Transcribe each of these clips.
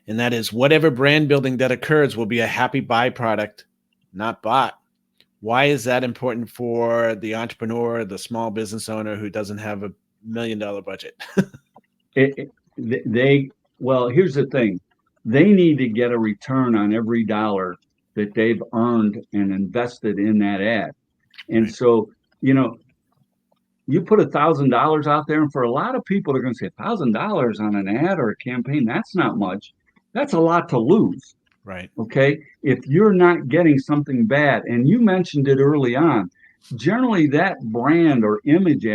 And that is whatever brand building that occurs will be a happy byproduct, not bought. Why is that important for the entrepreneur, the small business owner who doesn't have $1 million budget? They well, here's the thing. They need to get a return on every dollar that they've earned and invested in that ad. And Right. so, you know, you put $1,000 out there, and for a lot of people, they're going to say $1,000 on an ad or a campaign, that's not much. That's a lot to lose. Right. Okay. If you're not getting something bad, and you mentioned it early on, generally that brand or image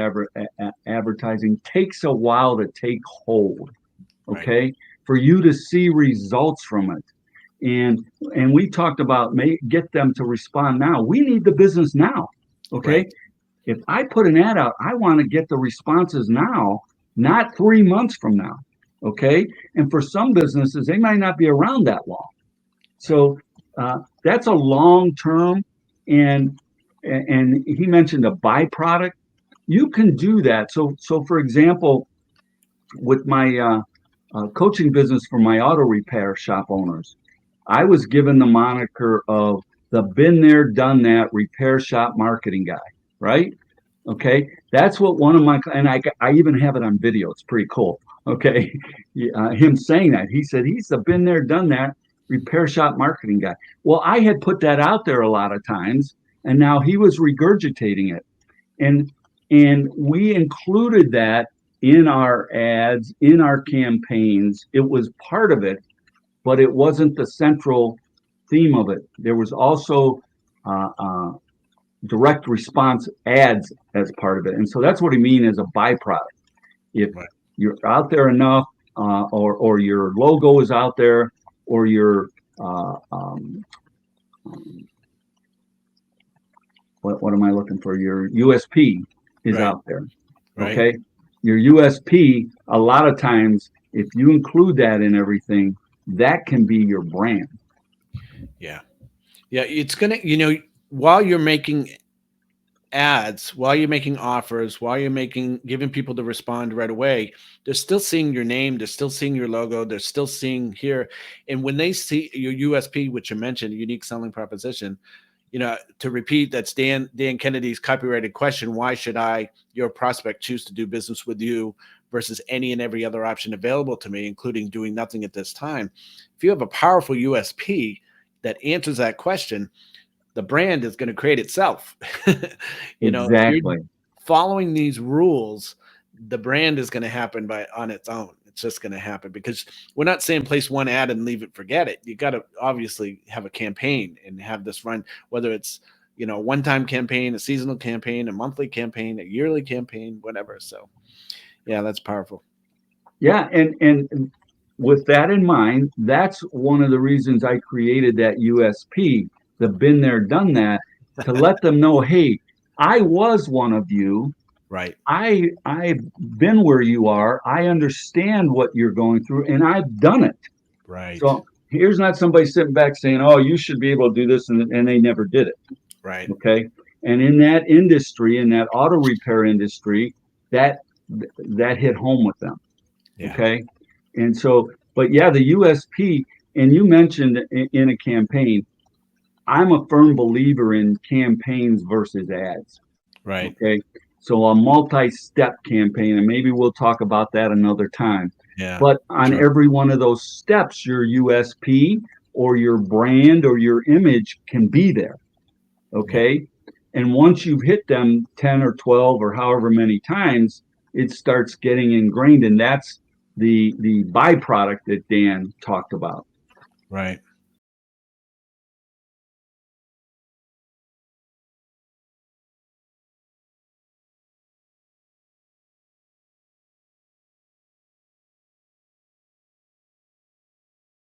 advertising takes a while to take hold. Right. Okay. For you to see results from it. And we talked about get them to respond now. We need the business now. Okay. Right. If I put an ad out, I want to get the responses now, not 3 months from now. Okay. And for some businesses, they might not be around that long. So that's a long term. And he mentioned a byproduct. You can do that. So for example, with my coaching business for my auto repair shop owners, I was given the moniker of the been there, done that repair shop marketing guy, right? Okay, that's what one of my, and I even have it on video. It's pretty cool. Okay, him saying that, he said he's the been there, done that repair shop marketing guy. Well, I had put that out there a lot of times, and now he was regurgitating it, and we included that in our ads, in our campaigns. It was part of it, but it wasn't the central theme of it. There was also direct response ads as part of it. And so that's what I mean as a byproduct. If Right. you're out there enough, or your logo is out there, or your what am I looking for? Your USP is Right. out there. Right. Okay. Your USP, a lot of times, if you include that in everything, that can be your brand. Yeah. Yeah. It's going to, while you're making ads, while you're making offers, while you're giving people to respond right away, they're still seeing your name, they're still seeing your logo, they're still seeing here. And when they see your USP, which you mentioned, unique selling proposition, to repeat, that's Dan Kennedy's copyrighted question: why should your prospect, choose to do business with you versus any and every other option available to me, including doing nothing at this time? If you have a powerful USP that answers that question, the brand is going to create itself. If you're Exactly. following these rules, the brand is going to happen on its own. It's just going to happen, because we're not saying place one ad and leave it, forget it. You got to obviously have a campaign and have this run, whether it's, a one-time campaign, a seasonal campaign, a monthly campaign, a yearly campaign, whatever. So yeah, that's powerful. Yeah, and with that in mind, that's one of the reasons I created that USP, the been there, done that, to let them know, hey, I was one of you. Right. I've been where you are. I understand what you're going through, and I've done it. Right. So here's not somebody sitting back saying, "Oh, you should be able to do this," and they never did it. Right. Okay, and in that industry, in that auto repair industry, that that hit home with them. Yeah. Okay, and so, but yeah, the USP, and you mentioned in a campaign, I'm a firm believer in campaigns versus ads. Right. Okay. So a multi-step campaign, and maybe we'll talk about that another time. Yeah. But on Sure. every one of those steps, your USP or your brand or your image can be there. Yeah. Okay. And once you've hit them 10 or 12 or however many times, it starts getting ingrained. And that's the byproduct that Dan talked about. Right.